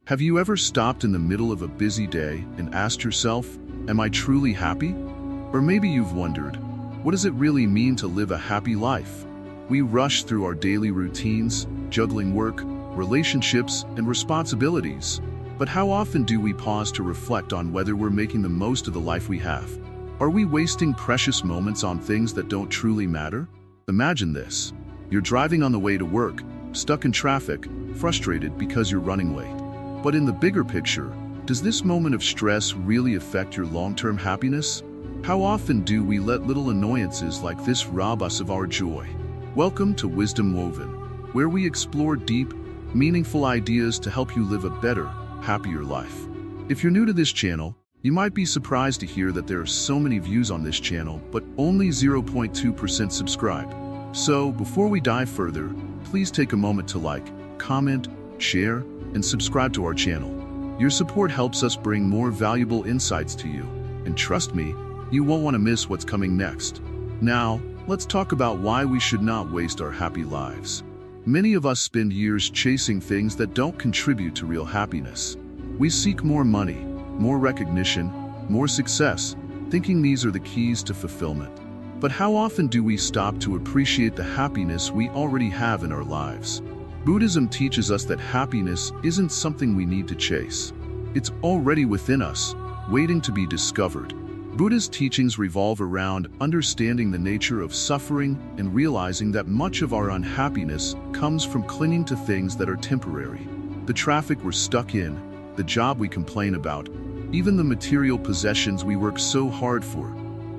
Have you ever stopped in the middle of a busy day and asked yourself, am I truly happy? Or maybe you've wondered, what does it really mean to live a happy life? We rush through our daily routines, juggling work, relationships, and responsibilities. But how often do we pause to reflect on whether we're making the most of the life we have? Are we wasting precious moments on things that don't truly matter? Imagine this. You're driving on the way to work, stuck in traffic, frustrated because you're running late. But in the bigger picture, does this moment of stress really affect your long-term happiness? How often do we let little annoyances like this rob us of our joy? Welcome to Wisdom Woven, where we explore deep, meaningful ideas to help you live a better, happier life. If you're new to this channel, you might be surprised to hear that there are so many views on this channel, but only 0.2% subscribe. So, before we dive further, please take a moment to like, comment, share, and subscribe to our channel. Your support helps us bring more valuable insights to you, and trust me, you won't want to miss what's coming next. Now, let's talk about why we should not waste our happy lives. Many of us spend years chasing things that don't contribute to real happiness. We seek more money, more recognition, more success, thinking these are the keys to fulfillment. But how often do we stop to appreciate the happiness we already have in our lives? Buddhism teaches us that happiness isn't something we need to chase. It's already within us, waiting to be discovered. Buddhist teachings revolve around understanding the nature of suffering and realizing that much of our unhappiness comes from clinging to things that are temporary. The traffic we're stuck in, the job we complain about, even the material possessions we work so hard for.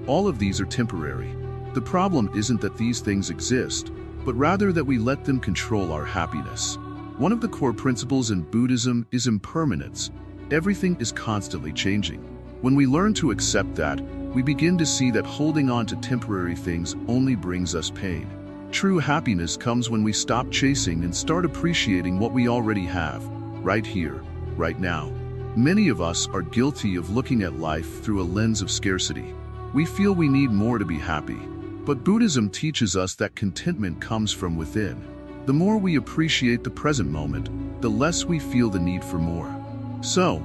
All of these are temporary. The problem isn't that these things exist, but rather that we let them control our happiness. One of the core principles in Buddhism is impermanence. Everything is constantly changing. When we learn to accept that, we begin to see that holding on to temporary things only brings us pain. True happiness comes when we stop chasing and start appreciating what we already have, right here, right now. Many of us are guilty of looking at life through a lens of scarcity. We feel we need more to be happy. But Buddhism teaches us that contentment comes from within. The more we appreciate the present moment, the less we feel the need for more. So,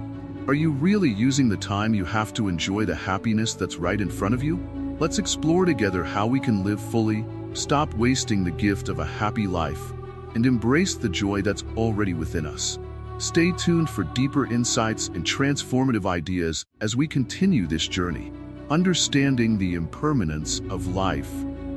are you really using the time you have to enjoy the happiness that's right in front of you? Let's explore together how we can live fully, stop wasting the gift of a happy life, and embrace the joy that's already within us. Stay tuned for deeper insights and transformative ideas as we continue this journey. Understanding the impermanence of life.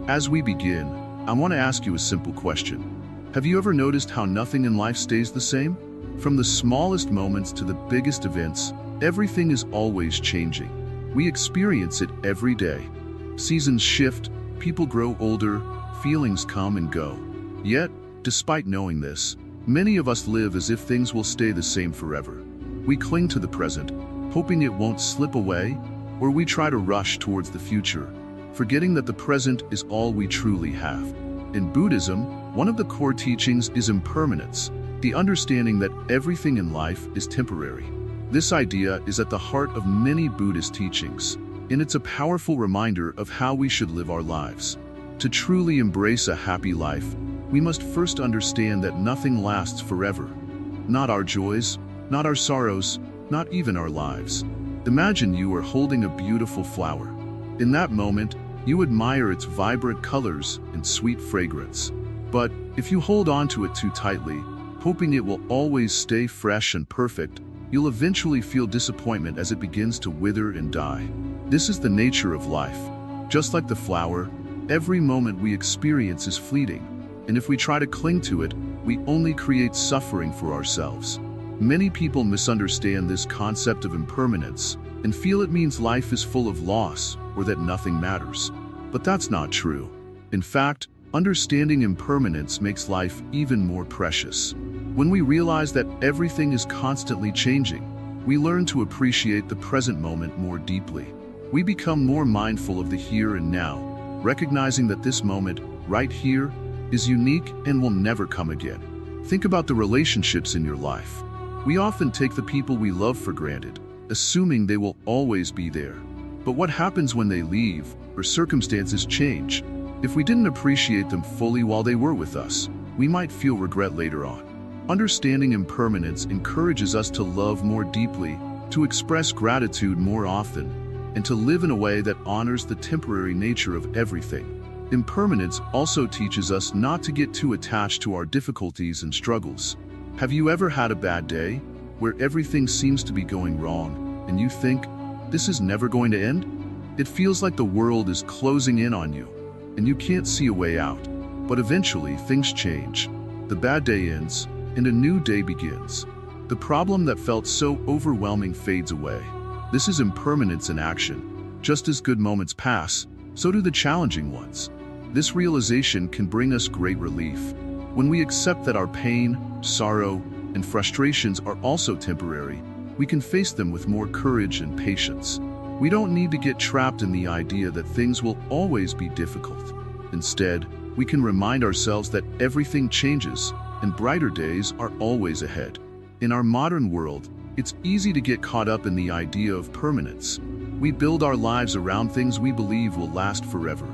As we begin, I want to ask you a simple question. Have you ever noticed how nothing in life stays the same? From the smallest moments to the biggest events, everything is always changing. We experience it every day. Seasons shift, people grow older, feelings come and go. Yet, despite knowing this, many of us live as if things will stay the same forever. We cling to the present, hoping it won't slip away, or we try to rush towards the future, forgetting that the present is all we truly have. In Buddhism, one of the core teachings is impermanence, the understanding that everything in life is temporary. This idea is at the heart of many Buddhist teachings, and it's a powerful reminder of how we should live our lives. To truly embrace a happy life, we must first understand that nothing lasts forever. Not our joys, not our sorrows, not even our lives. Imagine you are holding a beautiful flower. In that moment, you admire its vibrant colors and sweet fragrance. But if you hold on to it too tightly, hoping it will always stay fresh and perfect, you'll eventually feel disappointment as it begins to wither and die. This is the nature of life. Just like the flower, every moment we experience is fleeting, and if we try to cling to it, we only create suffering for ourselves. Many people misunderstand this concept of impermanence and feel it means life is full of loss or that nothing matters. But that's not true. In fact, understanding impermanence makes life even more precious. When we realize that everything is constantly changing, we learn to appreciate the present moment more deeply. We become more mindful of the here and now, recognizing that this moment, right here, is unique and will never come again. Think about the relationships in your life. We often take the people we love for granted, assuming they will always be there. But what happens when they leave or circumstances change? If we didn't appreciate them fully while they were with us, we might feel regret later on. Understanding impermanence encourages us to love more deeply, to express gratitude more often, and to live in a way that honors the temporary nature of everything. Impermanence also teaches us not to get too attached to our difficulties and struggles. Have you ever had a bad day, where everything seems to be going wrong, and you think, this is never going to end? It feels like the world is closing in on you, and you can't see a way out. But eventually, things change. The bad day ends, and a new day begins. The problem that felt so overwhelming fades away. This is impermanence in action. Just as good moments pass, so do the challenging ones. This realization can bring us great relief. When we accept that our pain, sorrow, and frustrations are also temporary, we can face them with more courage and patience. We don't need to get trapped in the idea that things will always be difficult. Instead, we can remind ourselves that everything changes, and brighter days are always ahead. In our modern world, it's easy to get caught up in the idea of permanence. We build our lives around things we believe will last forever.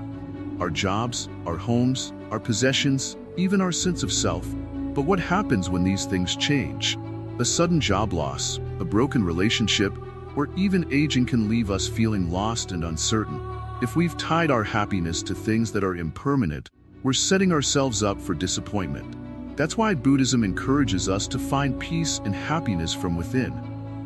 Our jobs, our homes, our possessions, even our sense of self. But what happens when these things change? A sudden job loss, a broken relationship, or even aging can leave us feeling lost and uncertain. If we've tied our happiness to things that are impermanent, we're setting ourselves up for disappointment. That's why Buddhism encourages us to find peace and happiness from within,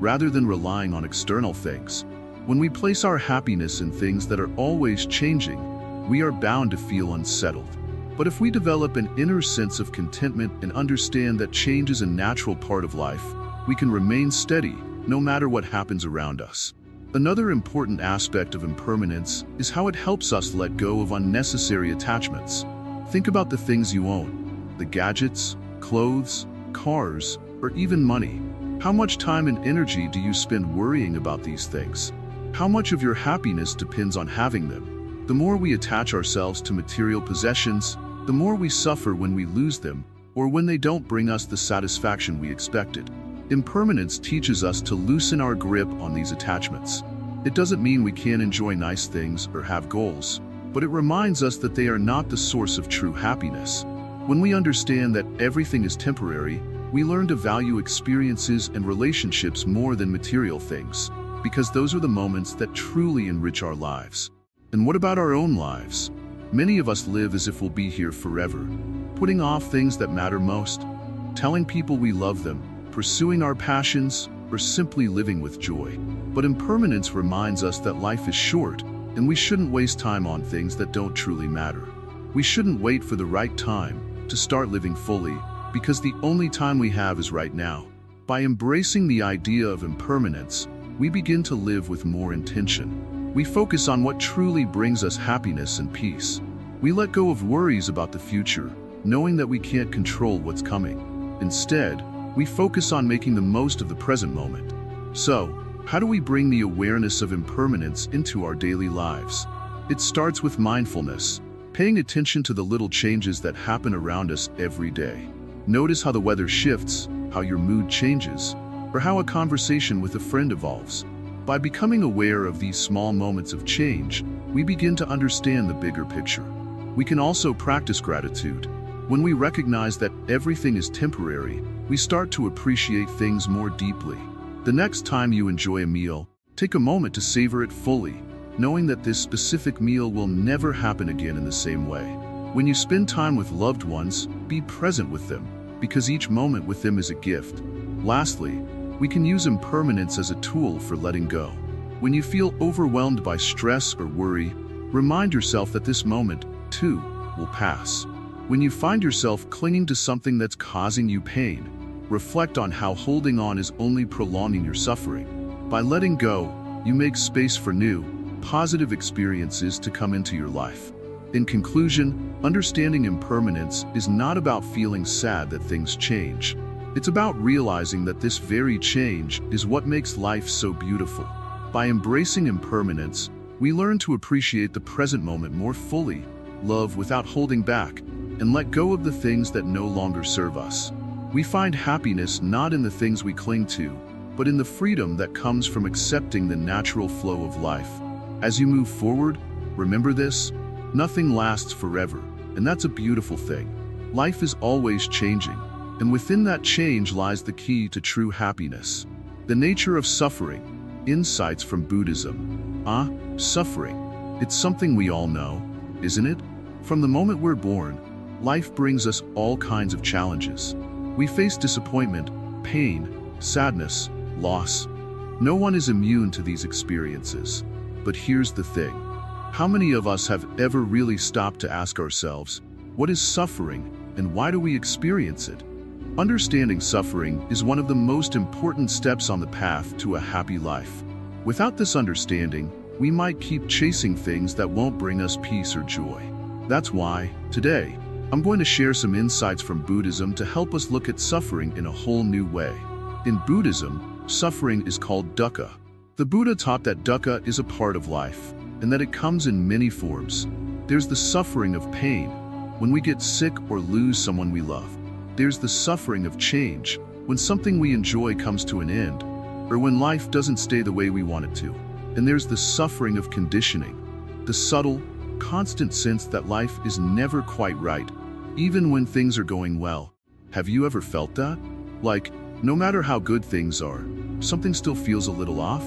rather than relying on external things. When we place our happiness in things that are always changing, we are bound to feel unsettled. But if we develop an inner sense of contentment and understand that change is a natural part of life, we can remain steady, no matter what happens around us. Another important aspect of impermanence is how it helps us let go of unnecessary attachments. Think about the things you own. The gadgets, clothes, cars, or even money. How much time and energy do you spend worrying about these things? How much of your happiness depends on having them? The more we attach ourselves to material possessions, the more we suffer when we lose them, or when they don't bring us the satisfaction we expected. Impermanence teaches us to loosen our grip on these attachments. It doesn't mean we can't enjoy nice things or have goals, but it reminds us that they are not the source of true happiness. When we understand that everything is temporary, we learn to value experiences and relationships more than material things, because those are the moments that truly enrich our lives. And what about our own lives? Many of us live as if we'll be here forever, putting off things that matter most, telling people we love them, pursuing our passions, or simply living with joy. But impermanence reminds us that life is short, and we shouldn't waste time on things that don't truly matter. We shouldn't wait for the right time to start living fully, because the only time we have is right now. By embracing the idea of impermanence, we begin to live with more intention. We focus on what truly brings us happiness and peace. We let go of worries about the future, knowing that we can't control what's coming. Instead, we focus on making the most of the present moment. So, how do we bring the awareness of impermanence into our daily lives? It starts with mindfulness, paying attention to the little changes that happen around us every day. Notice how the weather shifts, how your mood changes, or how a conversation with a friend evolves. By becoming aware of these small moments of change, we begin to understand the bigger picture. We can also practice gratitude. When we recognize that everything is temporary, we start to appreciate things more deeply. The next time you enjoy a meal, take a moment to savor it fully, knowing that this specific meal will never happen again in the same way. When you spend time with loved ones, be present with them, because each moment with them is a gift. Lastly, we can use impermanence as a tool for letting go. When you feel overwhelmed by stress or worry, remind yourself that this moment, too, will pass. When you find yourself clinging to something that's causing you pain, reflect on how holding on is only prolonging your suffering. By letting go, you make space for new, positive experiences to come into your life. In conclusion, understanding impermanence is not about feeling sad that things change. It's about realizing that this very change is what makes life so beautiful. By embracing impermanence, we learn to appreciate the present moment more fully, love without holding back, and let go of the things that no longer serve us. We find happiness not in the things we cling to, but in the freedom that comes from accepting the natural flow of life. As you move forward, remember this: nothing lasts forever, and that's a beautiful thing. Life is always changing, And within that change lies the key to true happiness. The nature of suffering. Insights from Buddhism. Suffering. It's something we all know, isn't it? From the moment we're born, life brings us all kinds of challenges. We face disappointment, pain, sadness, loss. No one is immune to these experiences. But here's the thing. How many of us have ever really stopped to ask ourselves, what is suffering and why do we experience it? Understanding suffering is one of the most important steps on the path to a happy life. Without this understanding, we might keep chasing things that won't bring us peace or joy. That's why, today, I'm going to share some insights from Buddhism to help us look at suffering in a whole new way. In Buddhism, suffering is called dukkha. The Buddha taught that dukkha is a part of life, and that it comes in many forms. There's the suffering of pain, when we get sick or lose someone we love. There's the suffering of change, when something we enjoy comes to an end, or when life doesn't stay the way we want it to. And there's the suffering of conditioning, the subtle, constant sense that life is never quite right, even when things are going well. Have you ever felt that? Like, no matter how good things are, something still feels a little off?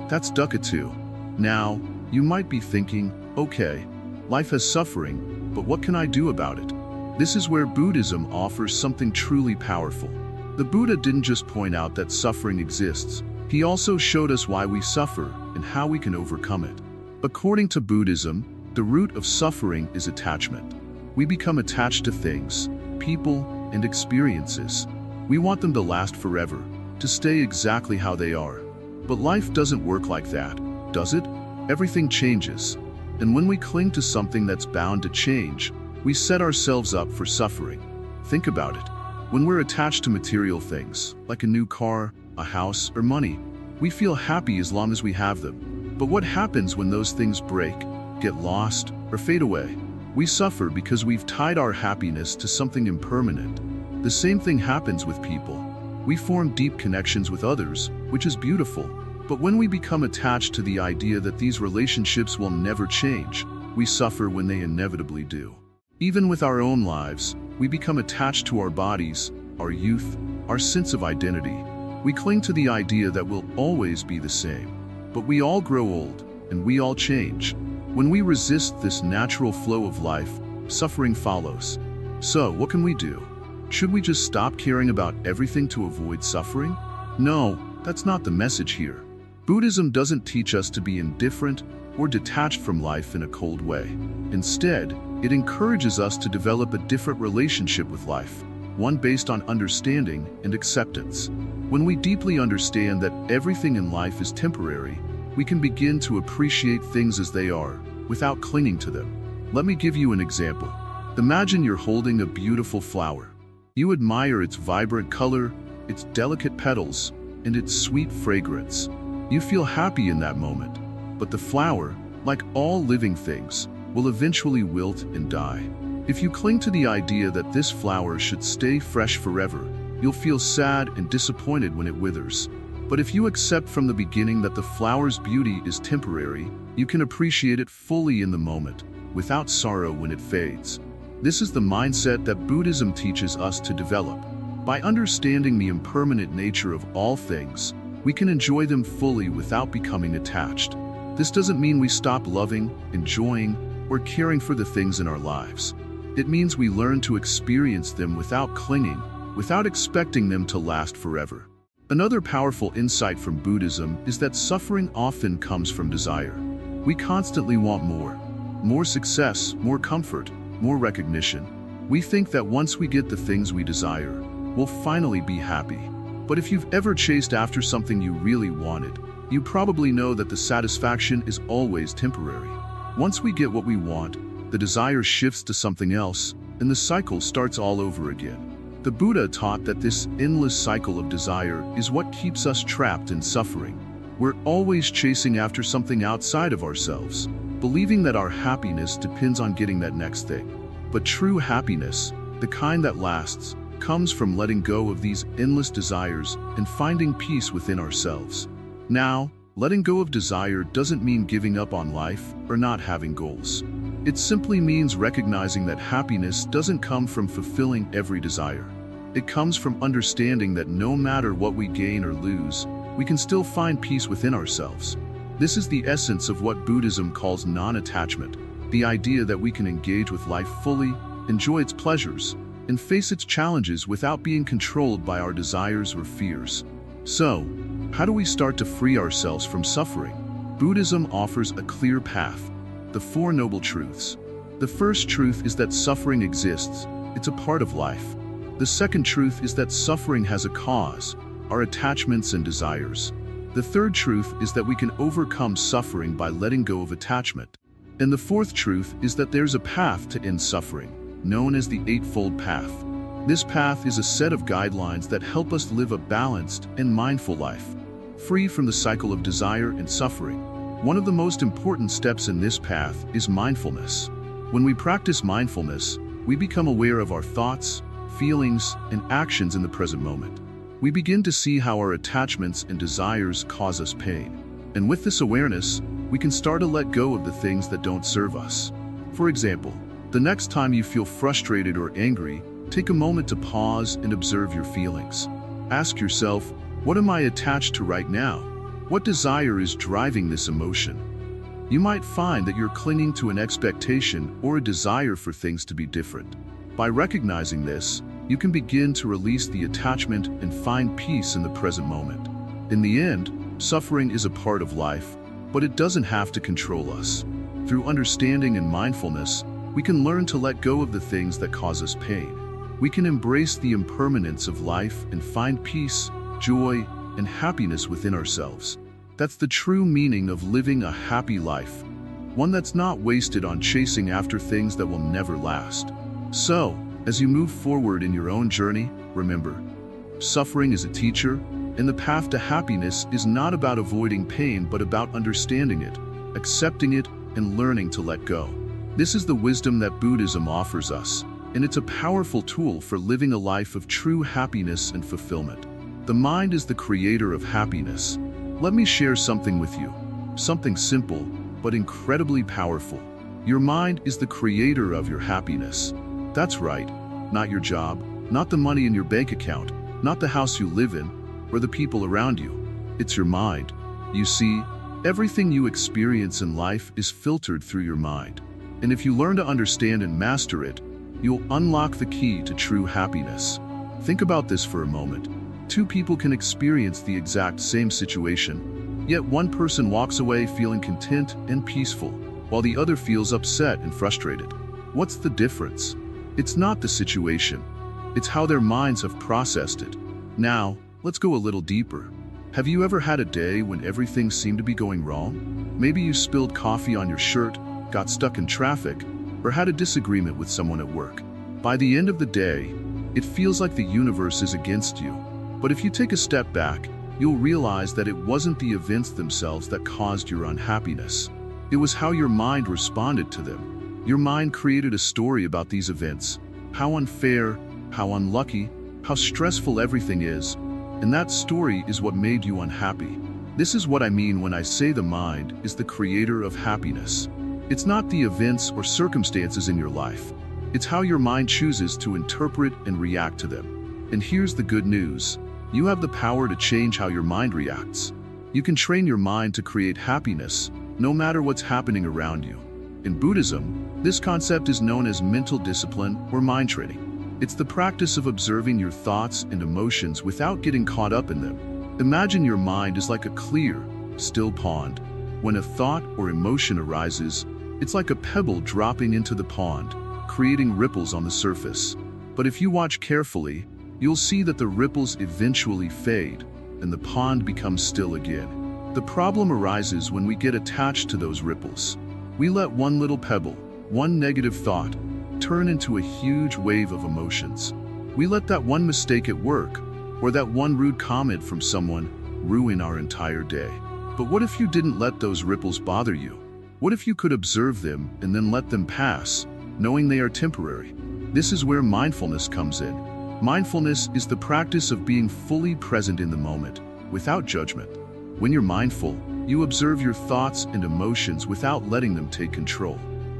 That's dukkha too. Now, you might be thinking, okay, life has suffering, but what can I do about it? This is where Buddhism offers something truly powerful. The Buddha didn't just point out that suffering exists, he also showed us why we suffer and how we can overcome it. According to Buddhism, the root of suffering is attachment. We become attached to things, people, and experiences. We want them to last forever, to stay exactly how they are. But life doesn't work like that, does it? Everything changes. And when we cling to something that's bound to change, we set ourselves up for suffering. Think about it. When we're attached to material things, like a new car, a house, or money, we feel happy as long as we have them. But what happens when those things break, get lost, or fade away? We suffer because we've tied our happiness to something impermanent. The same thing happens with people. We form deep connections with others, which is beautiful. But when we become attached to the idea that these relationships will never change, we suffer when they inevitably do. Even with our own lives, we become attached to our bodies, our youth, our sense of identity. We cling to the idea that we'll always be the same. But we all grow old, and we all change. When we resist this natural flow of life, suffering follows. So, what can we do? Should we just stop caring about everything to avoid suffering? No, that's not the message here. Buddhism doesn't teach us to be indifferent or detached from life in a cold way. Instead, it encourages us to develop a different relationship with life, one based on understanding and acceptance. When we deeply understand that everything in life is temporary, we can begin to appreciate things as they are, without clinging to them. Let me give you an example. Imagine you're holding a beautiful flower. You admire its vibrant color, its delicate petals, and its sweet fragrance. You feel happy in that moment. But the flower, like all living things, will eventually wilt and die. If you cling to the idea that this flower should stay fresh forever, you'll feel sad and disappointed when it withers. But if you accept from the beginning that the flower's beauty is temporary, you can appreciate it fully in the moment, without sorrow when it fades. This is the mindset that Buddhism teaches us to develop. By understanding the impermanent nature of all things, we can enjoy them fully without becoming attached. This doesn't mean we stop loving, enjoying, or caring for the things in our lives. It means we learn to experience them without clinging, without expecting them to last forever. Another powerful insight from Buddhism is that suffering often comes from desire. We constantly want more success, more comfort, more recognition. We think that once we get the things we desire, we'll finally be happy. But if you've ever chased after something you really wanted, you probably know that the satisfaction is always temporary. Once we get what we want, the desire shifts to something else, and the cycle starts all over again. The Buddha taught that this endless cycle of desire is what keeps us trapped in suffering. We're always chasing after something outside of ourselves, believing that our happiness depends on getting that next thing. But true happiness, the kind that lasts, comes from letting go of these endless desires and finding peace within ourselves. Now, letting go of desire doesn't mean giving up on life or not having goals. It simply means recognizing that happiness doesn't come from fulfilling every desire. It comes from understanding that no matter what we gain or lose, we can still find peace within ourselves. This is the essence of what Buddhism calls non-attachment, the idea that we can engage with life fully, enjoy its pleasures, and face its challenges without being controlled by our desires or fears. So, how do we start to free ourselves from suffering? Buddhism offers a clear path: the Four Noble Truths. The first truth is that suffering exists. It's a part of life. The second truth is that suffering has a cause, our attachments and desires. The third truth is that we can overcome suffering by letting go of attachment. And the fourth truth is that there's a path to end suffering, known as the Eightfold Path. This path is a set of guidelines that help us live a balanced and mindful life, free from the cycle of desire and suffering. One of the most important steps in this path is mindfulness. When we practice mindfulness, we become aware of our thoughts, feelings, and actions in the present moment. We begin to see how our attachments and desires cause us pain. And with this awareness, we can start to let go of the things that don't serve us. For example, the next time you feel frustrated or angry, take a moment to pause and observe your feelings. Ask yourself, what am I attached to right now? What desire is driving this emotion? You might find that you're clinging to an expectation or a desire for things to be different. By recognizing this, you can begin to release the attachment and find peace in the present moment. In the end, suffering is a part of life, but it doesn't have to control us. Through understanding and mindfulness, we can learn to let go of the things that cause us pain. We can embrace the impermanence of life and find peace, joy, and happiness within ourselves. That's the true meaning of living a happy life, one that's not wasted on chasing after things that will never last. So, as you move forward in your own journey, remember, suffering is a teacher, and the path to happiness is not about avoiding pain but about understanding it, accepting it, and learning to let go. This is the wisdom that Buddhism offers us, and it's a powerful tool for living a life of true happiness and fulfillment. The mind is the creator of happiness. Let me share something with you, something simple but incredibly powerful. Your mind is the creator of your happiness. That's right, not your job, not the money in your bank account, not the house you live in, or the people around you. It's your mind. You see, everything you experience in life is filtered through your mind. And if you learn to understand and master it, you'll unlock the key to true happiness. Think about this for a moment. Two people can experience the exact same situation, yet one person walks away feeling content and peaceful, while the other feels upset and frustrated. What's the difference? It's not the situation. It's how their minds have processed it. Now, let's go a little deeper. Have you ever had a day when everything seemed to be going wrong? Maybe you spilled coffee on your shirt, got stuck in traffic, or had a disagreement with someone at work. By the end of the day, it feels like the universe is against you. But if you take a step back, you'll realize that it wasn't the events themselves that caused your unhappiness. It was how your mind responded to them. Your mind created a story about these events, how unfair, how unlucky, how stressful everything is, and that story is what made you unhappy. This is what I mean when I say the mind is the creator of happiness. It's not the events or circumstances in your life. It's how your mind chooses to interpret and react to them. And here's the good news. You have the power to change how your mind reacts. You can train your mind to create happiness, no matter what's happening around you. In Buddhism, this concept is known as mental discipline or mind training. It's the practice of observing your thoughts and emotions without getting caught up in them. Imagine your mind is like a clear, still pond. When a thought or emotion arises, it's like a pebble dropping into the pond, creating ripples on the surface. But if you watch carefully, you'll see that the ripples eventually fade, and the pond becomes still again. The problem arises when we get attached to those ripples. We let one little pebble, one negative thought, turn into a huge wave of emotions. We let that one mistake at work, or that one rude comment from someone, ruin our entire day. But what if you didn't let those ripples bother you? What if you could observe them and then let them pass, knowing they are temporary? This is where mindfulness comes in. Mindfulness is the practice of being fully present in the moment, without judgment. When you're mindful, you observe your thoughts and emotions without letting them take control.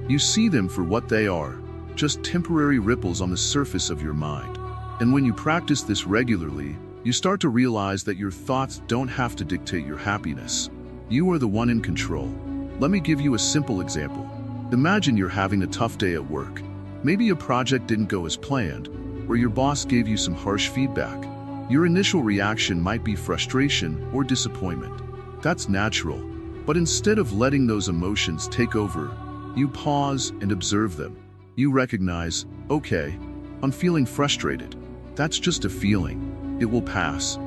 You see them for what they are, just temporary ripples on the surface of your mind. And when you practice this regularly, you start to realize that your thoughts don't have to dictate your happiness. You are the one in control. Let me give you a simple example. Imagine you're having a tough day at work. Maybe a project didn't go as planned, or your boss gave you some harsh feedback. Your initial reaction might be frustration or disappointment. That's natural. But instead of letting those emotions take over, you pause and observe them. You recognize, okay, I'm feeling frustrated. That's just a feeling. It will pass.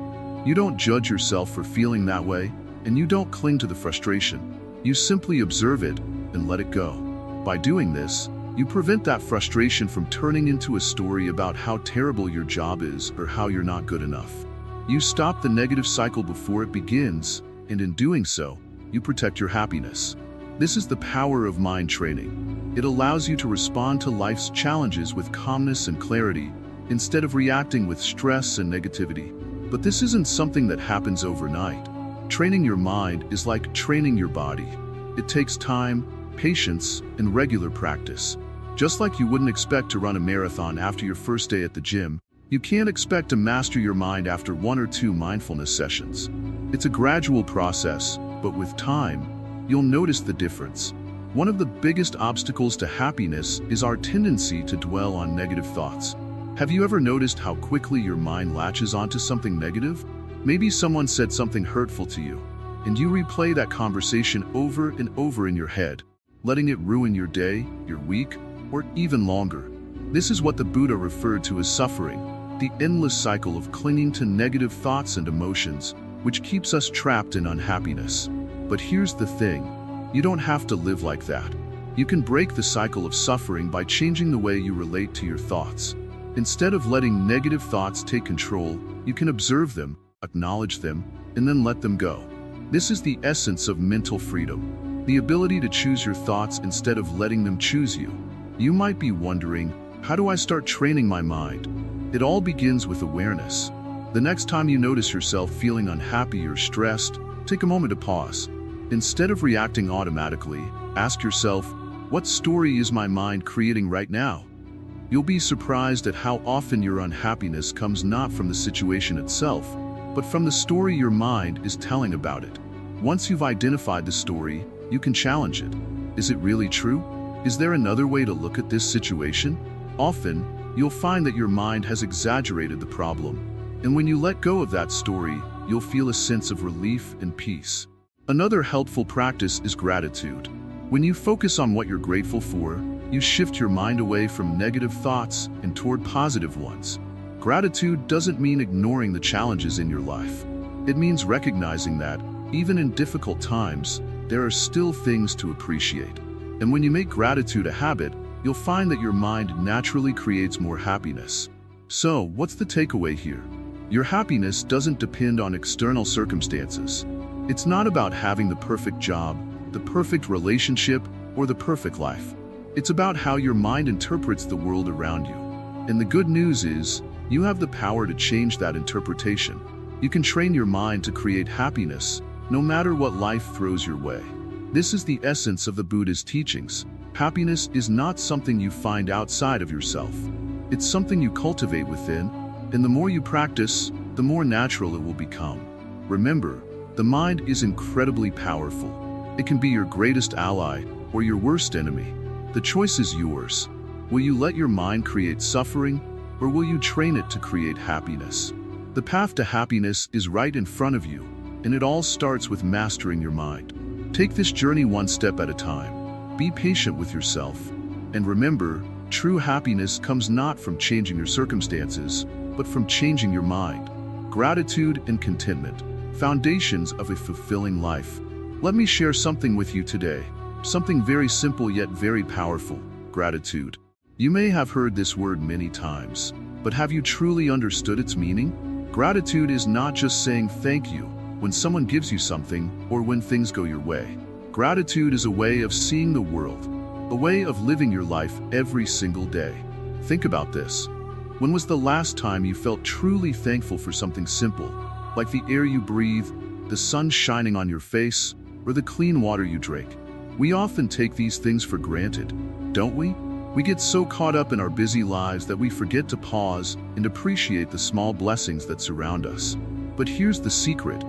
You don't judge yourself for feeling that way, and you don't cling to the frustration. You simply observe it and let it go. By doing this, you prevent that frustration from turning into a story about how terrible your job is or how you're not good enough. You stop the negative cycle before it begins, and in doing so, you protect your happiness. This is the power of mind training. It allows you to respond to life's challenges with calmness and clarity, instead of reacting with stress and negativity. But this isn't something that happens overnight. Training your mind is like training your body. It takes time, patience, and regular practice. Just like you wouldn't expect to run a marathon after your first day at the gym, you can't expect to master your mind after 1 or 2 mindfulness sessions. It's a gradual process, but with time, you'll notice the difference. One of the biggest obstacles to happiness is our tendency to dwell on negative thoughts. Have you ever noticed how quickly your mind latches onto something negative? Maybe someone said something hurtful to you, and you replay that conversation over and over in your head, letting it ruin your day, your week, or even longer. This is what the Buddha referred to as suffering, the endless cycle of clinging to negative thoughts and emotions, which keeps us trapped in unhappiness. But here's the thing, you don't have to live like that. You can break the cycle of suffering by changing the way you relate to your thoughts. Instead of letting negative thoughts take control, you can observe them, acknowledge them, and then let them go. This is the essence of mental freedom, the ability to choose your thoughts instead of letting them choose you. You might be wondering, how do I start training my mind? It all begins with awareness. The next time you notice yourself feeling unhappy or stressed, take a moment to pause. Instead of reacting automatically, ask yourself, what story is my mind creating right now? You'll be surprised at how often your unhappiness comes not from the situation itself, but from the story your mind is telling about it. Once you've identified the story, you can challenge it. Is it really true? Is there another way to look at this situation? Often, you'll find that your mind has exaggerated the problem, and when you let go of that story, you'll feel a sense of relief and peace. Another helpful practice is gratitude. When you focus on what you're grateful for, you shift your mind away from negative thoughts and toward positive ones. Gratitude doesn't mean ignoring the challenges in your life. It means recognizing that, even in difficult times, there are still things to appreciate. And when you make gratitude a habit, you'll find that your mind naturally creates more happiness. So, what's the takeaway here? Your happiness doesn't depend on external circumstances. It's not about having the perfect job, the perfect relationship, or the perfect life. It's about how your mind interprets the world around you. And the good news is, you have the power to change that interpretation. You can train your mind to create happiness, no matter what life throws your way. This is the essence of the Buddhist teachings. Happiness is not something you find outside of yourself. It's something you cultivate within, and the more you practice, the more natural it will become. Remember, the mind is incredibly powerful. It can be your greatest ally or your worst enemy. The choice is yours. Will you let your mind create suffering, or will you train it to create happiness? The path to happiness is right in front of you, and it all starts with mastering your mind. Take this journey one step at a time. Be patient with yourself. And remember, true happiness comes not from changing your circumstances, but from changing your mind. Gratitude and contentment, foundations of a fulfilling life. Let me share something with you today. Something very simple yet very powerful: gratitude. You may have heard this word many times, but have you truly understood its meaning? Gratitude is not just saying thank you when someone gives you something or when things go your way. Gratitude is a way of seeing the world, a way of living your life every single day. Think about this. When was the last time you felt truly thankful for something simple, like the air you breathe, the sun shining on your face, or the clean water you drink? We often take these things for granted, don't we? We get so caught up in our busy lives that we forget to pause and appreciate the small blessings that surround us. But here's the secret.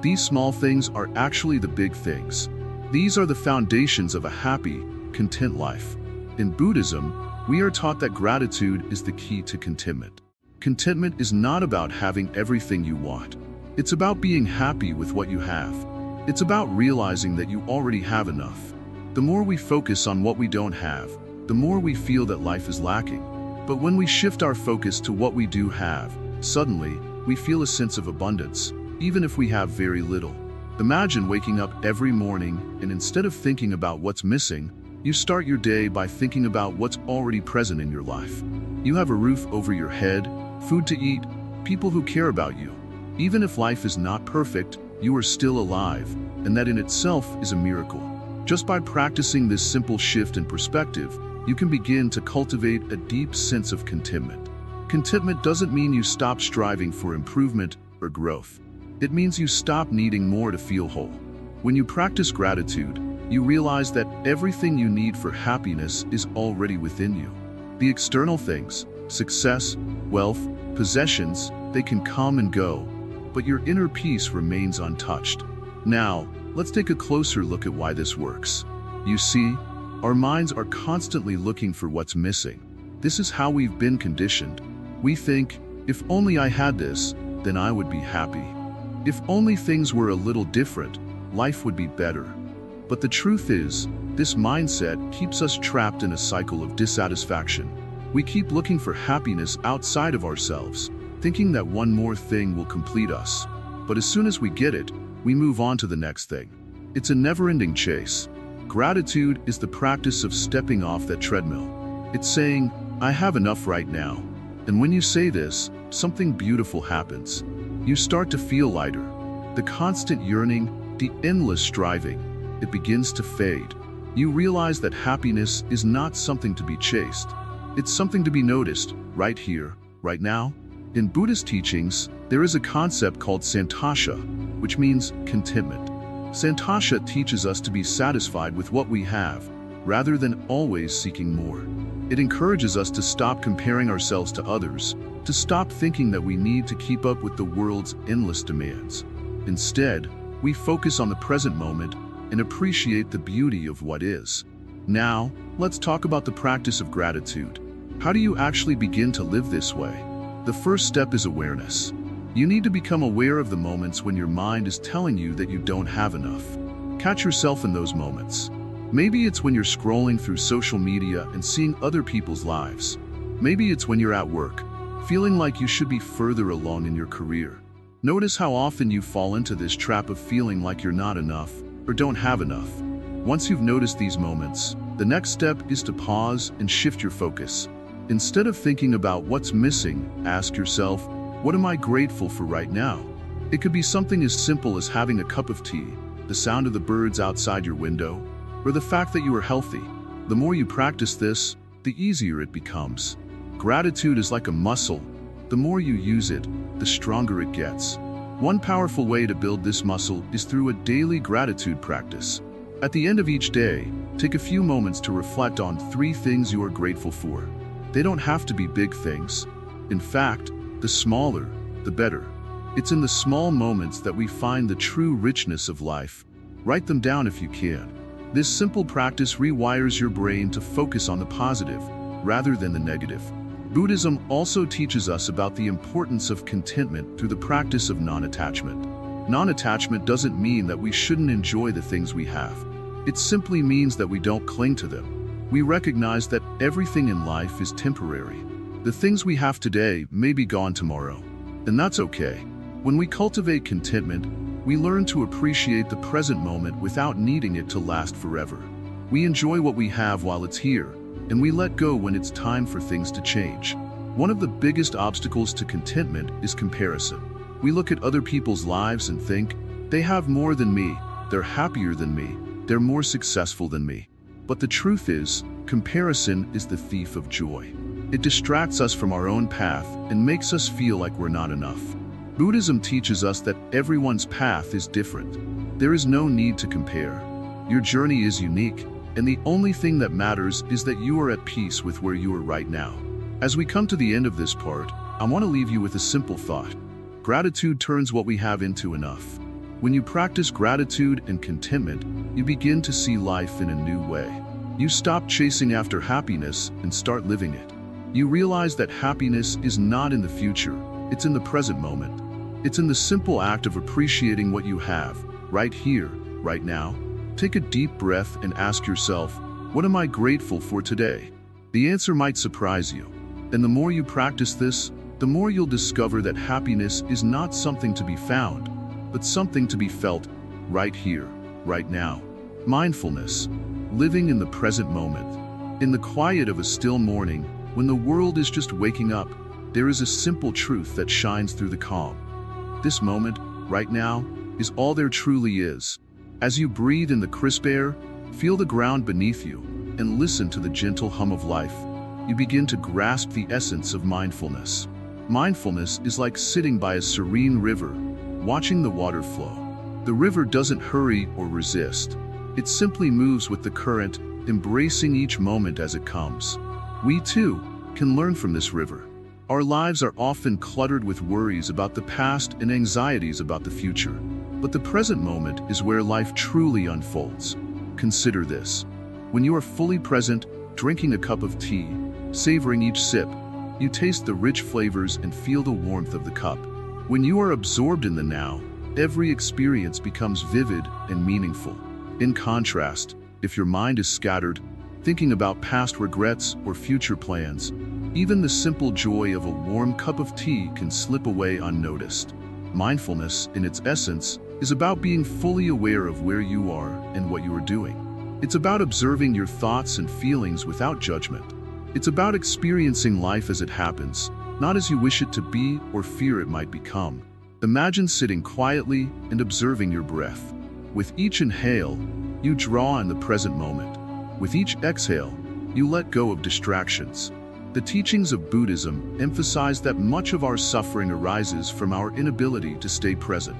These small things are actually the big things. These are the foundations of a happy, content life. In Buddhism, we are taught that gratitude is the key to contentment. Contentment is not about having everything you want. It's about being happy with what you have. It's about realizing that you already have enough. The more we focus on what we don't have, the more we feel that life is lacking. But when we shift our focus to what we do have, suddenly, we feel a sense of abundance, even if we have very little. Imagine waking up every morning and instead of thinking about what's missing, you start your day by thinking about what's already present in your life. You have a roof over your head, food to eat, people who care about you. Even if life is not perfect, you are still alive, and that in itself is a miracle. Just by practicing this simple shift in perspective, you can begin to cultivate a deep sense of contentment. Contentment doesn't mean you stop striving for improvement or growth. It means you stop needing more to feel whole. When you practice gratitude, you realize that everything you need for happiness is already within you. The external things, success, wealth, possessions, they can come and go, but your inner peace remains untouched. Now, let's take a closer look at why this works. You see, our minds are constantly looking for what's missing. This is how we've been conditioned. We think, if only I had this, then I would be happy. If only things were a little different, life would be better. But the truth is, this mindset keeps us trapped in a cycle of dissatisfaction. We keep looking for happiness outside of ourselves, thinking that one more thing will complete us. But as soon as we get it, we move on to the next thing. It's a never-ending chase. Gratitude is the practice of stepping off that treadmill. It's saying, I have enough right now. And when you say this, something beautiful happens. You start to feel lighter. The constant yearning, the endless striving, it begins to fade. You realize that happiness is not something to be chased. It's something to be noticed, right here, right now. In Buddhist teachings, there is a concept called santosha, which means contentment. Santosha teaches us to be satisfied with what we have, rather than always seeking more. It encourages us to stop comparing ourselves to others, to stop thinking that we need to keep up with the world's endless demands. Instead, we focus on the present moment and appreciate the beauty of what is. Now, let's talk about the practice of gratitude. How do you actually begin to live this way? The first step is awareness. You need to become aware of the moments when your mind is telling you that you don't have enough. Catch yourself in those moments. Maybe it's when you're scrolling through social media and seeing other people's lives. Maybe it's when you're at work, feeling like you should be further along in your career. Notice how often you fall into this trap of feeling like you're not enough or don't have enough. Once you've noticed these moments, the next step is to pause and shift your focus. Instead of thinking about what's missing, ask yourself, what am I grateful for right now? It could be something as simple as having a cup of tea, the sound of the birds outside your window, or the fact that you are healthy. The more you practice this, the easier it becomes. Gratitude is like a muscle. The more you use it, the stronger it gets. One powerful way to build this muscle is through a daily gratitude practice. At the end of each day, take a few moments to reflect on 3 things you are grateful for. They don't have to be big things. In fact, the smaller, the better. It's in the small moments that we find the true richness of life. Write them down if you can. This simple practice rewires your brain to focus on the positive, rather than the negative. Buddhism also teaches us about the importance of contentment through the practice of non-attachment. Non-attachment doesn't mean that we shouldn't enjoy the things we have. It simply means that we don't cling to them. We recognize that everything in life is temporary. The things we have today may be gone tomorrow, and that's okay. When we cultivate contentment, we learn to appreciate the present moment without needing it to last forever. We enjoy what we have while it's here, and we let go when it's time for things to change. One of the biggest obstacles to contentment is comparison. We look at other people's lives and think, they have more than me, they're happier than me, they're more successful than me. But the truth is, comparison is the thief of joy. It distracts us from our own path and makes us feel like we're not enough. Buddhism teaches us that everyone's path is different. There is no need to compare. Your journey is unique, and the only thing that matters is that you are at peace with where you are right now. As we come to the end of this part, I want to leave you with a simple thought. Gratitude turns what we have into enough. When you practice gratitude and contentment, you begin to see life in a new way. You stop chasing after happiness and start living it. You realize that happiness is not in the future, it's in the present moment. It's in the simple act of appreciating what you have, right here, right now. Take a deep breath and ask yourself, what am I grateful for today? The answer might surprise you. And the more you practice this, the more you'll discover that happiness is not something to be found, but something to be felt right here, right now. Mindfulness, living in the present moment. In the quiet of a still morning, when the world is just waking up, there is a simple truth that shines through the calm. This moment, right now, is all there truly is. As you breathe in the crisp air, feel the ground beneath you, and listen to the gentle hum of life, you begin to grasp the essence of mindfulness. Mindfulness is like sitting by a serene river, watching the water flow. The river doesn't hurry or resist. It simply moves with the current, embracing each moment as it comes. We too can learn from this river. Our lives are often cluttered with worries about the past and anxieties about the future. But the present moment is where life truly unfolds. Consider this. When you are fully present, drinking a cup of tea, savoring each sip, you taste the rich flavors and feel the warmth of the cup. When you are absorbed in the now, every experience becomes vivid and meaningful. In contrast, if your mind is scattered, thinking about past regrets or future plans, even the simple joy of a warm cup of tea can slip away unnoticed. Mindfulness, in its essence, is about being fully aware of where you are and what you are doing. It's about observing your thoughts and feelings without judgment. It's about experiencing life as it happens, not as you wish it to be or fear it might become. Imagine sitting quietly and observing your breath. With each inhale, you draw in the present moment. With each exhale, you let go of distractions. The teachings of Buddhism emphasize that much of our suffering arises from our inability to stay present.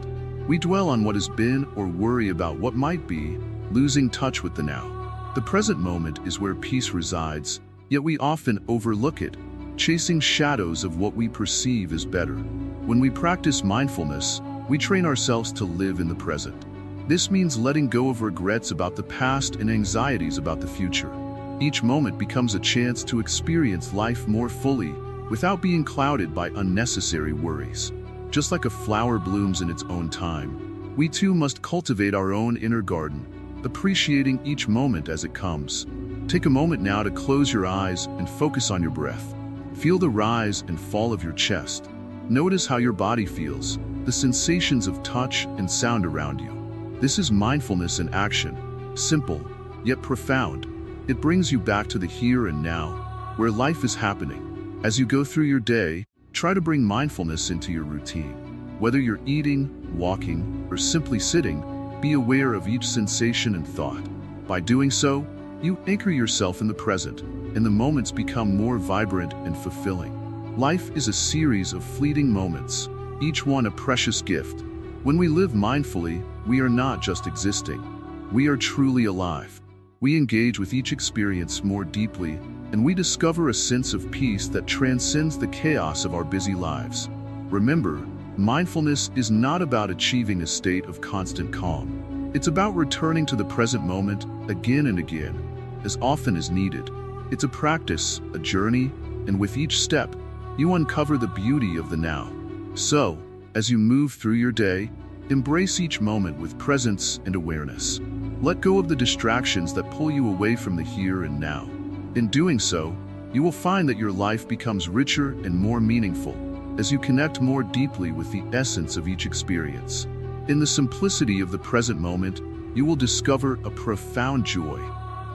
We dwell on what has been or worry about what might be, losing touch with the now. The present moment is where peace resides, yet we often overlook it, chasing shadows of what we perceive as better. When we practice mindfulness, we train ourselves to live in the present. This means letting go of regrets about the past and anxieties about the future. Each moment becomes a chance to experience life more fully without being clouded by unnecessary worries. Just like a flower blooms in its own time, we too must cultivate our own inner garden, appreciating each moment as it comes. Take a moment now to close your eyes and focus on your breath. Feel the rise and fall of your chest. Notice how your body feels, the sensations of touch and sound around you. This is mindfulness in action, simple, yet profound. It brings you back to the here and now, where life is happening. As you go through your day, try to bring mindfulness into your routine. Whether you're eating, walking, or simply sitting, be aware of each sensation and thought. By doing so, you anchor yourself in the present, and the moments become more vibrant and fulfilling. Life is a series of fleeting moments, each one a precious gift. When we live mindfully, we are not just existing. We are truly alive. We engage with each experience more deeply, and we discover a sense of peace that transcends the chaos of our busy lives. Remember, mindfulness is not about achieving a state of constant calm. It's about returning to the present moment again and again, as often as needed. It's a practice, a journey, and with each step, you uncover the beauty of the now. So, as you move through your day, embrace each moment with presence and awareness. Let go of the distractions that pull you away from the here and now. In doing so, you will find that your life becomes richer and more meaningful as you connect more deeply with the essence of each experience. In the simplicity of the present moment, you will discover a profound joy,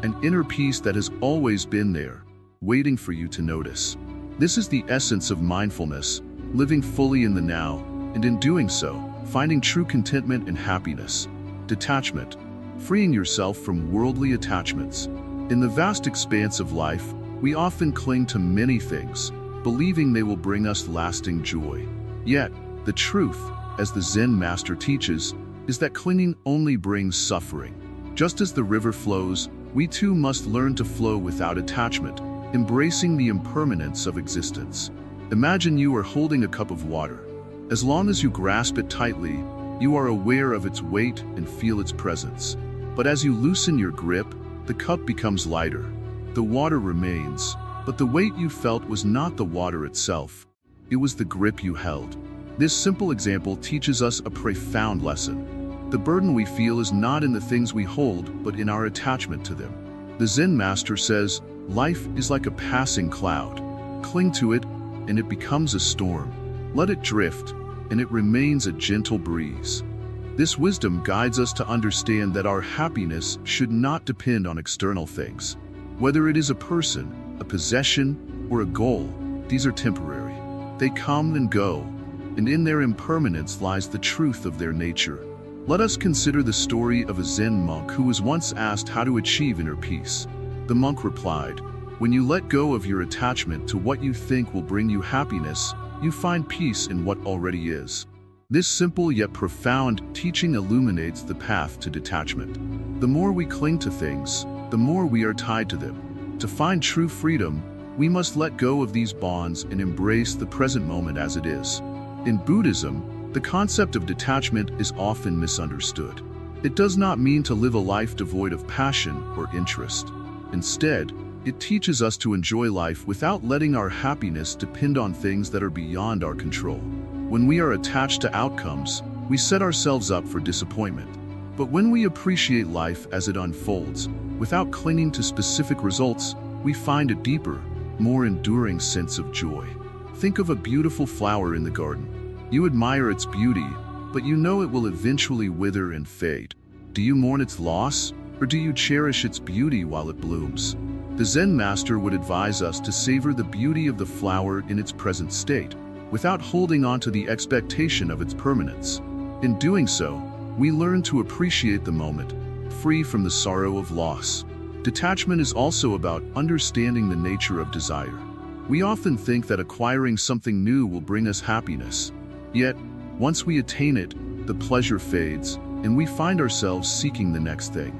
an inner peace that has always been there, waiting for you to notice. This is the essence of mindfulness, living fully in the now, and in doing so, finding true contentment and happiness. Detachment, freeing yourself from worldly attachments. In the vast expanse of life, we often cling to many things, believing they will bring us lasting joy. Yet, the truth, as the Zen master teaches, is that clinging only brings suffering. Just as the river flows, we too must learn to flow without attachment, embracing the impermanence of existence. Imagine you are holding a cup of water. As long as you grasp it tightly, you are aware of its weight and feel its presence. But as you loosen your grip, the cup becomes lighter. The water remains, but the weight you felt was not the water itself. It was the grip you held. This simple example teaches us a profound lesson. The burden we feel is not in the things we hold, but in our attachment to them. The Zen master says, life is like a passing cloud. Cling to it, and it becomes a storm. Let it drift, and it remains a gentle breeze. This wisdom guides us to understand that our happiness should not depend on external things. Whether it is a person, a possession, or a goal, these are temporary. They come and go, and in their impermanence lies the truth of their nature. Let us consider the story of a Zen monk who was once asked how to achieve inner peace. The monk replied, "When you let go of your attachment to what you think will bring you happiness, you find peace in what already is." This simple yet profound teaching illuminates the path to detachment. The more we cling to things, the more we are tied to them. To find true freedom, we must let go of these bonds and embrace the present moment as it is. In Buddhism, the concept of detachment is often misunderstood. It does not mean to live a life devoid of passion or interest. Instead, it teaches us to enjoy life without letting our happiness depend on things that are beyond our control. When we are attached to outcomes, we set ourselves up for disappointment. But when we appreciate life as it unfolds, without clinging to specific results, we find a deeper, more enduring sense of joy. Think of a beautiful flower in the garden. You admire its beauty, but you know it will eventually wither and fade. Do you mourn its loss, or do you cherish its beauty while it blooms? The Zen master would advise us to savor the beauty of the flower in its present state, without holding on to the expectation of its permanence. In doing so, we learn to appreciate the moment, free from the sorrow of loss. Detachment is also about understanding the nature of desire. We often think that acquiring something new will bring us happiness. Yet, once we attain it, the pleasure fades, and we find ourselves seeking the next thing.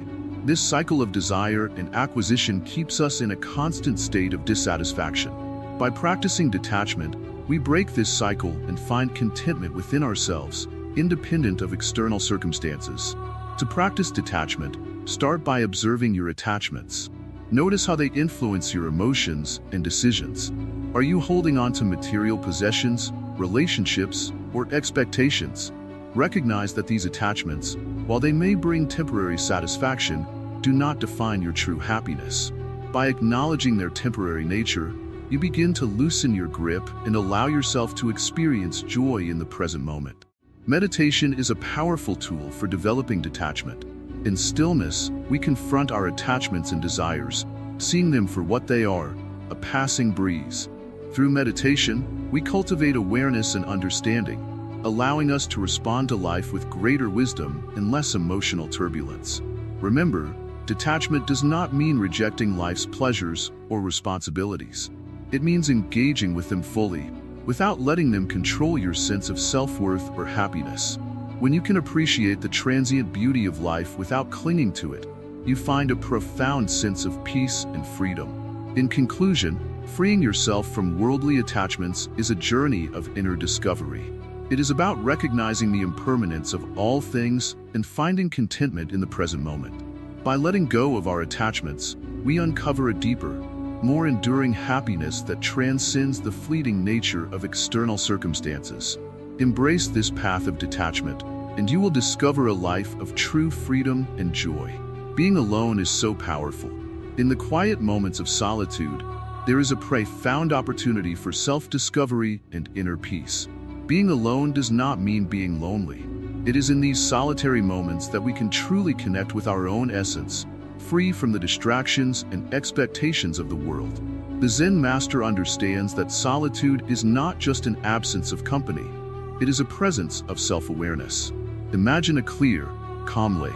This cycle of desire and acquisition keeps us in a constant state of dissatisfaction. By practicing detachment, we break this cycle and find contentment within ourselves, independent of external circumstances. To practice detachment, start by observing your attachments. Notice how they influence your emotions and decisions. Are you holding on to material possessions, relationships, or expectations? Recognize that these attachments, while they may bring temporary satisfaction, do not define your true happiness. By acknowledging their temporary nature, you begin to loosen your grip and allow yourself to experience joy in the present moment. Meditation is a powerful tool for developing detachment. In stillness, we confront our attachments and desires, seeing them for what they are, a passing breeze. Through meditation, we cultivate awareness and understanding, allowing us to respond to life with greater wisdom and less emotional turbulence. Remember, detachment does not mean rejecting life's pleasures or responsibilities. It means engaging with them fully, without letting them control your sense of self-worth or happiness. When you can appreciate the transient beauty of life without clinging to it, you find a profound sense of peace and freedom. In conclusion, freeing yourself from worldly attachments is a journey of inner discovery. It is about recognizing the impermanence of all things and finding contentment in the present moment. By letting go of our attachments, we uncover a deeper, more enduring happiness that transcends the fleeting nature of external circumstances. Embrace this path of detachment, and you will discover a life of true freedom and joy. Being alone is so powerful. In the quiet moments of solitude, there is a profound opportunity for self-discovery and inner peace. Being alone does not mean being lonely. It is in these solitary moments that we can truly connect with our own essence, free from the distractions and expectations of the world. The Zen master understands that solitude is not just an absence of company. It is a presence of self-awareness. Imagine a clear, calm lake.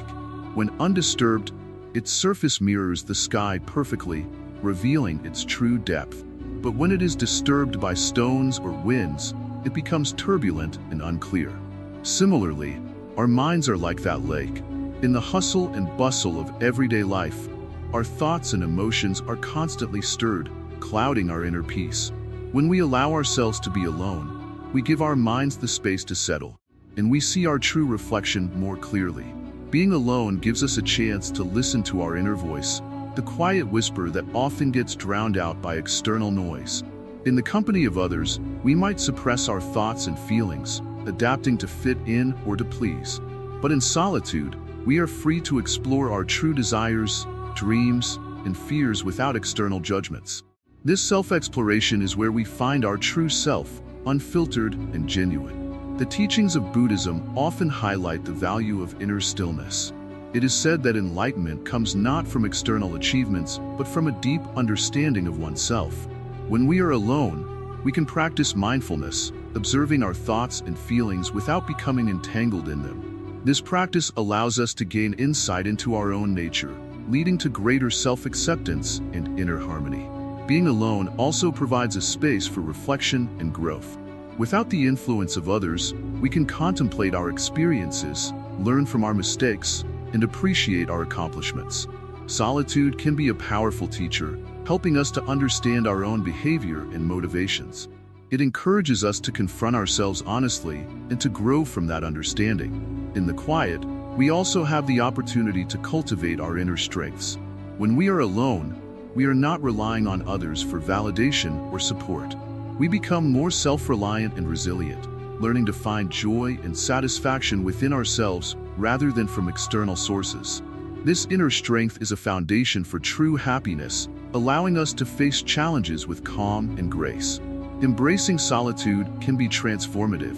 When undisturbed, its surface mirrors the sky perfectly, revealing its true depth. But when it is disturbed by stones or winds, it becomes turbulent and unclear. Similarly, our minds are like that lake. In the hustle and bustle of everyday life, our thoughts and emotions are constantly stirred, clouding our inner peace. When we allow ourselves to be alone, we give our minds the space to settle, and we see our true reflection more clearly. Being alone gives us a chance to listen to our inner voice, the quiet whisper that often gets drowned out by external noise. In the company of others, we might suppress our thoughts and feelings, adapting to fit in or to please. But in solitude, we are free to explore our true desires, dreams, and fears without external judgments. This self-exploration is where we find our true self, unfiltered and genuine. The teachings of Buddhism often highlight the value of inner stillness. It is said that enlightenment comes not from external achievements, but from a deep understanding of oneself. When we are alone, we can practice mindfulness, observing our thoughts and feelings without becoming entangled in them. This practice allows us to gain insight into our own nature, leading to greater self-acceptance and inner harmony. Being alone also provides a space for reflection and growth. Without the influence of others, we can contemplate our experiences, learn from our mistakes, and appreciate our accomplishments. Solitude can be a powerful teacher, helping us to understand our own behavior and motivations. It encourages us to confront ourselves honestly and to grow from that understanding. In the quiet, we also have the opportunity to cultivate our inner strengths. When we are alone, we are not relying on others for validation or support. We become more self-reliant and resilient, learning to find joy and satisfaction within ourselves rather than from external sources. This inner strength is a foundation for true happiness, allowing us to face challenges with calm and grace. Embracing solitude can be transformative.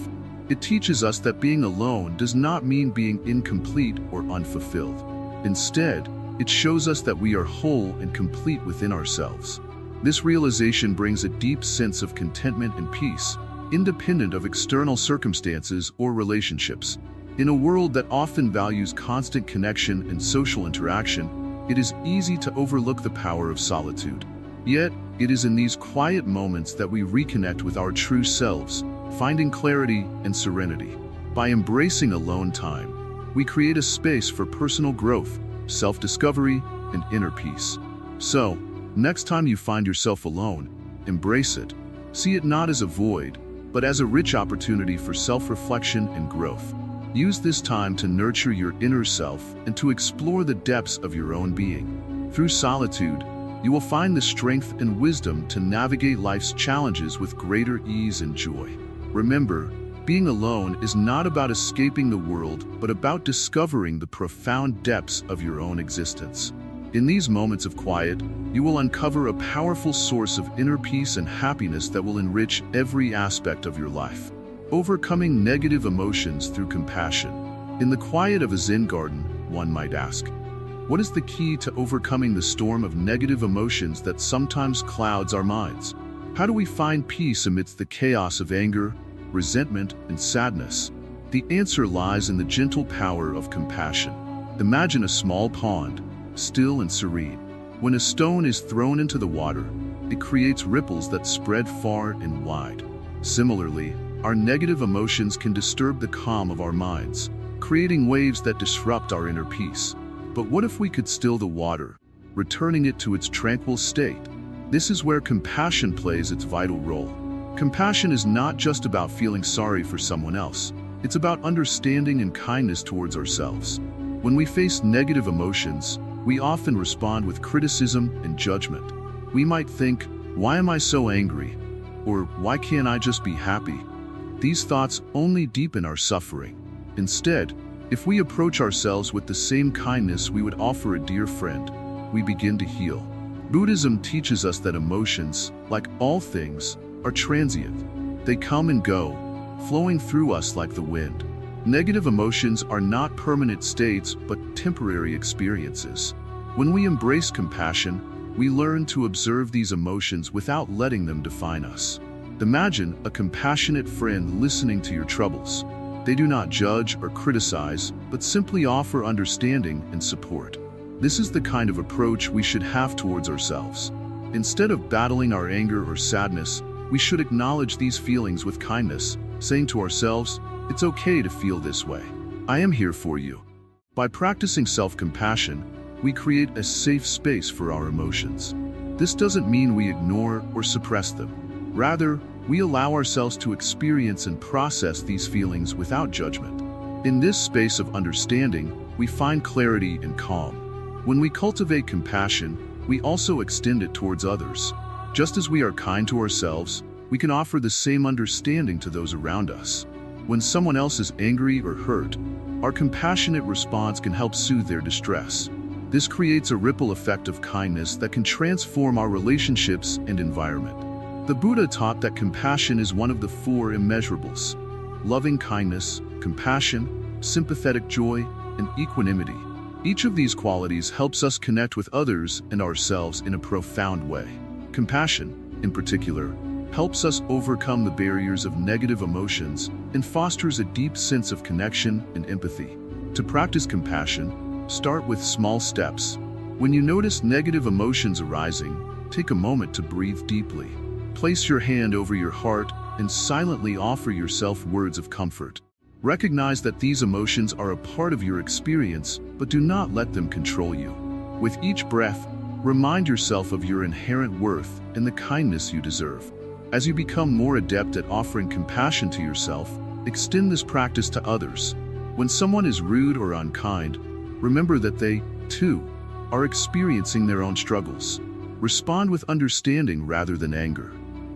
It teaches us that being alone does not mean being incomplete or unfulfilled. Instead, it shows us that we are whole and complete within ourselves. This realization brings a deep sense of contentment and peace, independent of external circumstances or relationships. In a world that often values constant connection and social interaction, it is easy to overlook the power of solitude. Yet, it is in these quiet moments that we reconnect with our true selves, finding clarity and serenity. By embracing alone time, we create a space for personal growth, self-discovery, and inner peace. So, next time you find yourself alone, embrace it. See it not as a void, but as a rich opportunity for self-reflection and growth. Use this time to nurture your inner self and to explore the depths of your own being. Through solitude, you will find the strength and wisdom to navigate life's challenges with greater ease and joy. Remember, being alone is not about escaping the world, but about discovering the profound depths of your own existence. In these moments of quiet, you will uncover a powerful source of inner peace and happiness that will enrich every aspect of your life. Overcoming negative emotions through compassion. In the quiet of a Zen garden, one might ask, what is the key to overcoming the storm of negative emotions that sometimes clouds our minds? How do we find peace amidst the chaos of anger, resentment, and sadness? The answer lies in the gentle power of compassion. Imagine a small pond, still and serene. When a stone is thrown into the water, it creates ripples that spread far and wide. Similarly, our negative emotions can disturb the calm of our minds, creating waves that disrupt our inner peace. But what if we could still the water, returning it to its tranquil state? This is where compassion plays its vital role. Compassion is not just about feeling sorry for someone else. It's about understanding and kindness towards ourselves. When we face negative emotions, we often respond with criticism and judgment. We might think, why am I so angry? Or why can't I just be happy? These thoughts only deepen our suffering. Instead, if we approach ourselves with the same kindness we would offer a dear friend, we begin to heal. Buddhism teaches us that emotions, like all things, are transient. They come and go, flowing through us like the wind. Negative emotions are not permanent states, but temporary experiences. When we embrace compassion, we learn to observe these emotions without letting them define us. Imagine a compassionate friend listening to your troubles. They do not judge or criticize, but simply offer understanding and support. This is the kind of approach we should have towards ourselves. Instead of battling our anger or sadness, we should acknowledge these feelings with kindness, saying to ourselves, it's okay to feel this way. I am here for you. By practicing self-compassion, we create a safe space for our emotions. This doesn't mean we ignore or suppress them. Rather, we allow ourselves to experience and process these feelings without judgment. In this space of understanding, we find clarity and calm. When we cultivate compassion, we also extend it towards others. Just as we are kind to ourselves, we can offer the same understanding to those around us. When someone else is angry or hurt, our compassionate response can help soothe their distress. This creates a ripple effect of kindness that can transform our relationships and environment. The Buddha taught that compassion is one of the four immeasurables: loving kindness, compassion, sympathetic joy, and equanimity. Each of these qualities helps us connect with others and ourselves in a profound way. Compassion, in particular, helps us overcome the barriers of negative emotions and fosters a deep sense of connection and empathy. To practice compassion, start with small steps. When you notice negative emotions arising, take a moment to breathe deeply. Place your hand over your heart and silently offer yourself words of comfort. Recognize that these emotions are a part of your experience, but do not let them control you. With each breath, remind yourself of your inherent worth and the kindness you deserve. As you become more adept at offering compassion to yourself, extend this practice to others. When someone is rude or unkind, remember that they, too, are experiencing their own struggles. Respond with understanding rather than anger.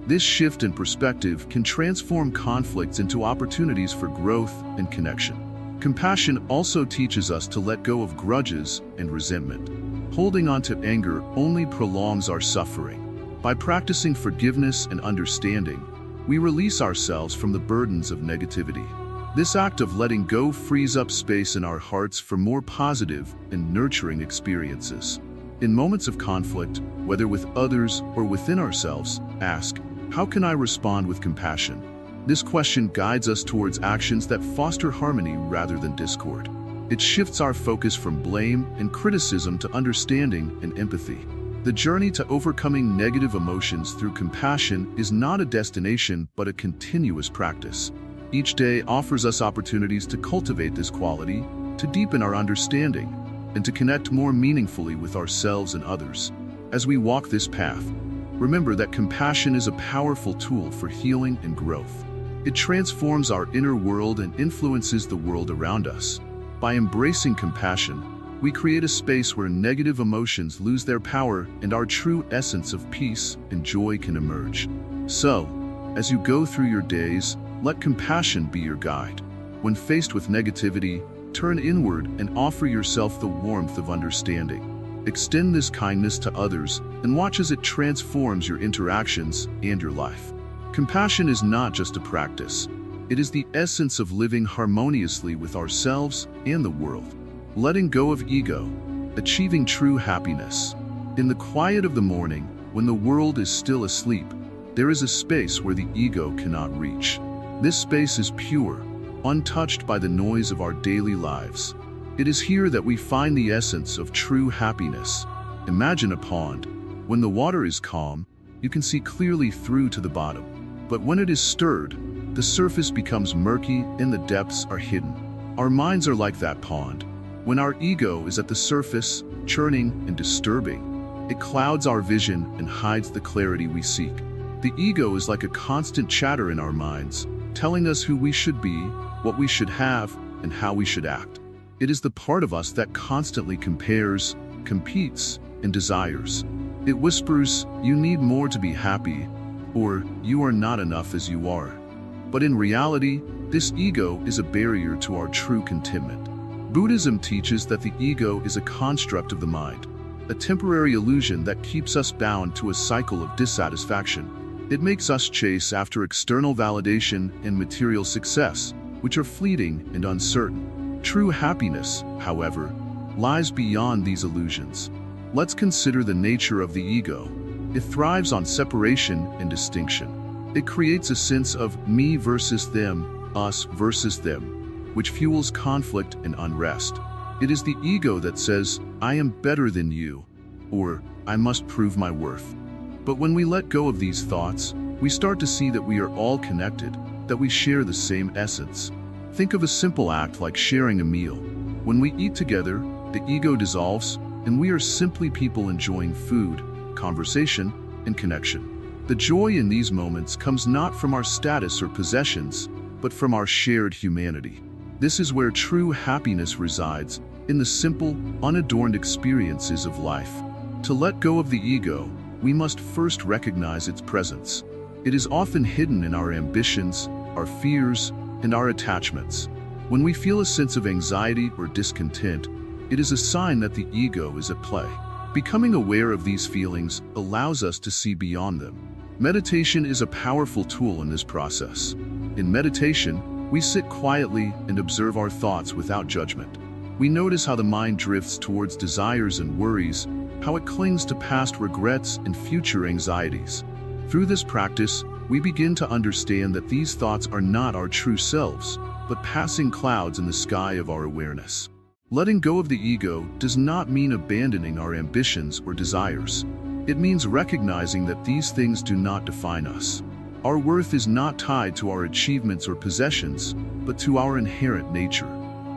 This shift in perspective can transform conflicts into opportunities for growth and connection. Compassion also teaches us to let go of grudges and resentment. Holding on to anger only prolongs our suffering. By practicing forgiveness and understanding, we release ourselves from the burdens of negativity. This act of letting go frees up space in our hearts for more positive and nurturing experiences. In moments of conflict, whether with others or within ourselves, ask, "How can I respond with compassion?" This question guides us towards actions that foster harmony rather than discord. It shifts our focus from blame and criticism to understanding and empathy. The journey to overcoming negative emotions through compassion is not a destination but a continuous practice. Each day offers us opportunities to cultivate this quality, to deepen our understanding, and to connect more meaningfully with ourselves and others. As we walk this path, remember that compassion is a powerful tool for healing and growth. It transforms our inner world and influences the world around us. By embracing compassion, we create a space where negative emotions lose their power and our true essence of peace and joy can emerge. So, as you go through your days, let compassion be your guide. When faced with negativity, turn inward and offer yourself the warmth of understanding. Extend this kindness to others and watch as it transforms your interactions and your life. Compassion is not just a practice. It is the essence of living harmoniously with ourselves and the world. Letting go of ego, achieving true happiness. In the quiet of the morning, when the world is still asleep, there is a space where the ego cannot reach. This space is pure, untouched by the noise of our daily lives. It is here that we find the essence of true happiness. Imagine a pond. When the water is calm, you can see clearly through to the bottom. But when it is stirred, the surface becomes murky and the depths are hidden. Our minds are like that pond. When our ego is at the surface, churning and disturbing, it clouds our vision and hides the clarity we seek. The ego is like a constant chatter in our minds, telling us who we should be, what we should have, and how we should act. It is the part of us that constantly compares, competes, and desires. It whispers, "You need more to be happy," or "You are not enough as you are." But in reality, this ego is a barrier to our true contentment. Buddhism teaches that the ego is a construct of the mind, a temporary illusion that keeps us bound to a cycle of dissatisfaction. It makes us chase after external validation and material success, which are fleeting and uncertain. True happiness, however, lies beyond these illusions. Let's consider the nature of the ego. It thrives on separation and distinction. It creates a sense of me versus them, us versus them, which fuels conflict and unrest. It is the ego that says, "I am better than you," or "I must prove my worth." But when we let go of these thoughts, we start to see that we are all connected, that we share the same essence. Think of a simple act like sharing a meal. When we eat together, the ego dissolves, and we are simply people enjoying food, conversation, and connection. The joy in these moments comes not from our status or possessions, but from our shared humanity. This is where true happiness resides, in the simple, unadorned experiences of life. To let go of the ego, we must first recognize its presence. It is often hidden in our ambitions, our fears, and our attachments. When we feel a sense of anxiety or discontent, it is a sign that the ego is at play. Becoming aware of these feelings allows us to see beyond them. Meditation is a powerful tool in this process. In meditation, we sit quietly and observe our thoughts without judgment. We notice how the mind drifts towards desires and worries, how it clings to past regrets and future anxieties. Through this practice, we begin to understand that these thoughts are not our true selves, but passing clouds in the sky of our awareness. Letting go of the ego does not mean abandoning our ambitions or desires. It means recognizing that these things do not define us. Our worth is not tied to our achievements or possessions, but to our inherent nature.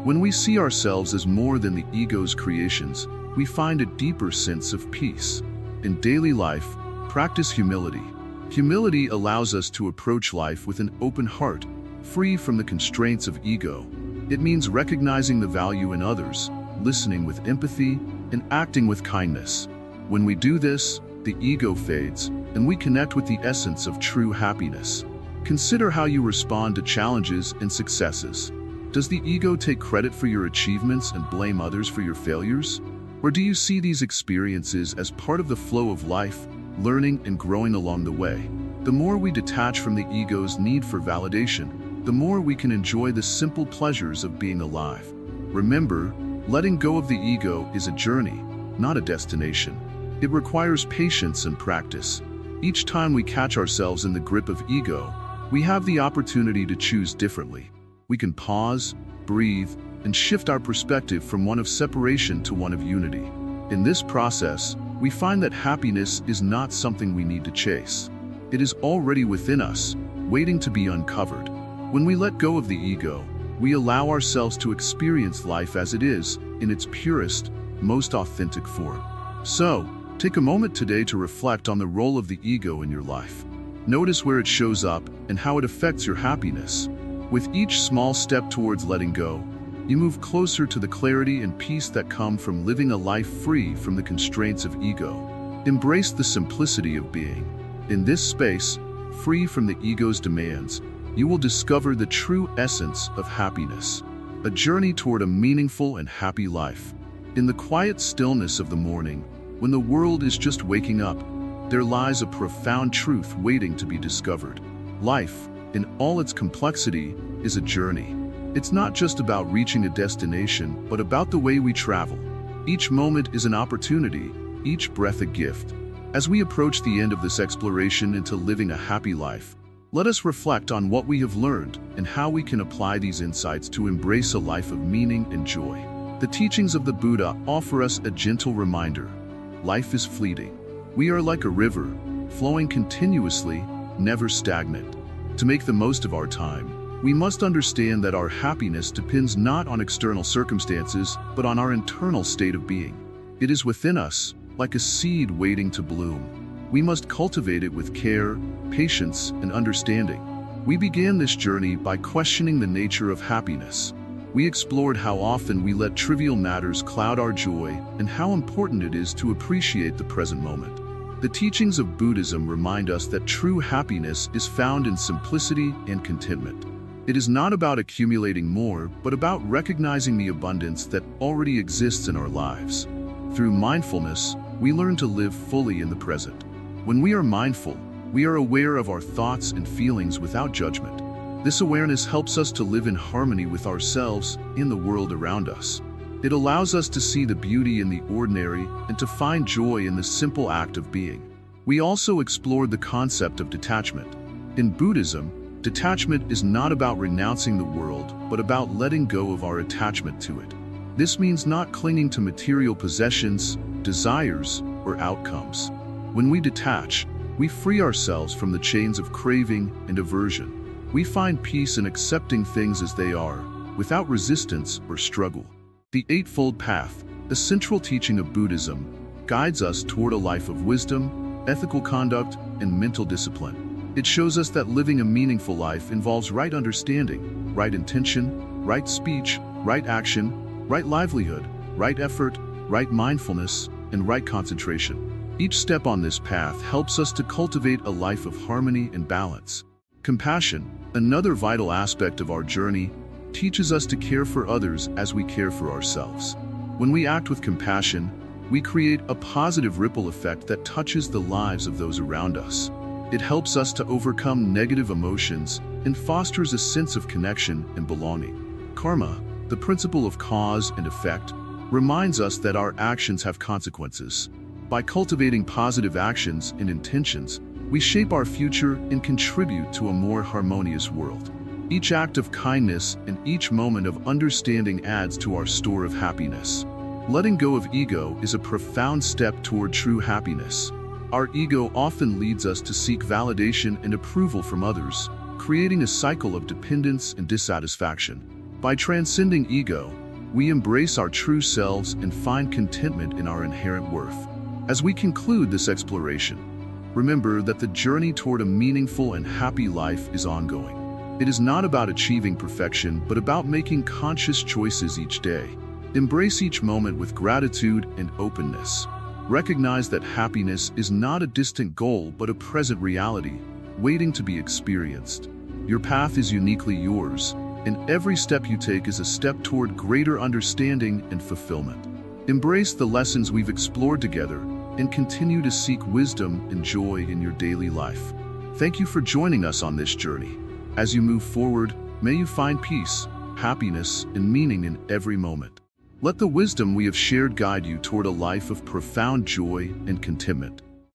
When we see ourselves as more than the ego's creations, we find a deeper sense of peace. In daily life, practice humility. Humility allows us to approach life with an open heart, free from the constraints of ego. It means recognizing the value in others, listening with empathy, and acting with kindness. When we do this, the ego fades, and we connect with the essence of true happiness. Consider how you respond to challenges and successes. Does the ego take credit for your achievements and blame others for your failures? Or do you see these experiences as part of the flow of life, learning and growing along the way? The more we detach from the ego's need for validation, the more we can enjoy the simple pleasures of being alive. Remember, letting go of the ego is a journey, not a destination. It requires patience and practice. Each time we catch ourselves in the grip of ego, we have the opportunity to choose differently. We can pause, breathe, and shift our perspective from one of separation to one of unity. In this process, we find that happiness is not something we need to chase. It is already within us, waiting to be uncovered. When we let go of the ego, we allow ourselves to experience life as it is, in its purest, most authentic form. So, take a moment today to reflect on the role of the ego in your life. Notice where it shows up and how it affects your happiness. With each small step towards letting go, you move closer to the clarity and peace that come from living a life free from the constraints of ego. Embrace the simplicity of being. In this space, free from the ego's demands, you will discover the true essence of happiness, a journey toward a meaningful and happy life. In the quiet stillness of the morning, when the world is just waking up, there lies a profound truth waiting to be discovered. Life, in all its complexity, is a journey. It's not just about reaching a destination, but about the way we travel. Each moment is an opportunity, each breath a gift. As we approach the end of this exploration into living a happy life, let us reflect on what we have learned and how we can apply these insights to embrace a life of meaning and joy. The teachings of the Buddha offer us a gentle reminder. Life is fleeting. We are like a river, flowing continuously, never stagnant. To make the most of our time, we must understand that our happiness depends not on external circumstances, but on our internal state of being. It is within us, like a seed waiting to bloom. We must cultivate it with care, patience, and understanding. We began this journey by questioning the nature of happiness. We explored how often we let trivial matters cloud our joy and how important it is to appreciate the present moment. The teachings of Buddhism remind us that true happiness is found in simplicity and contentment. It is not about accumulating more, but about recognizing the abundance that already exists in our lives. Through mindfulness, we learn to live fully in the present. When we are mindful, we are aware of our thoughts and feelings without judgment. This awareness helps us to live in harmony with ourselves and the world around us. It allows us to see the beauty in the ordinary and to find joy in the simple act of being. We also explored the concept of detachment. In Buddhism, detachment is not about renouncing the world, but about letting go of our attachment to it. This means not clinging to material possessions, desires, or outcomes. When we detach, we free ourselves from the chains of craving and aversion. We find peace in accepting things as they are, without resistance or struggle. The Eightfold Path, The central teaching of Buddhism guides us toward a life of wisdom, ethical conduct, and mental discipline. It shows us that living a meaningful life involves right understanding, right intention, right speech, right action, right livelihood, right effort, right mindfulness, and right concentration. Each step on this path helps us to cultivate a life of harmony and balance. Compassion, another vital aspect of our journey, teaches us to care for others as we care for ourselves. When we act with compassion, we create a positive ripple effect that touches the lives of those around us. It helps us to overcome negative emotions and fosters a sense of connection and belonging. Karma, the principle of cause and effect, reminds us that our actions have consequences. By cultivating positive actions and intentions, we shape our future and contribute to a more harmonious world. Each act of kindness and each moment of understanding adds to our store of happiness. Letting go of ego is a profound step toward true happiness. Our ego often leads us to seek validation and approval from others, creating a cycle of dependence and dissatisfaction. By transcending ego, we embrace our true selves and find contentment in our inherent worth. As we conclude this exploration, remember that the journey toward a meaningful and happy life is ongoing. It is not about achieving perfection, but about making conscious choices each day. Embrace each moment with gratitude and openness. Recognize that happiness is not a distant goal, but a present reality, waiting to be experienced. Your path is uniquely yours, and every step you take is a step toward greater understanding and fulfillment. Embrace the lessons we've explored together and continue to seek wisdom and joy in your daily life. Thank you for joining us on this journey. As you move forward, may you find peace, happiness, and meaning in every moment. Let the wisdom we have shared guide you toward a life of profound joy and contentment.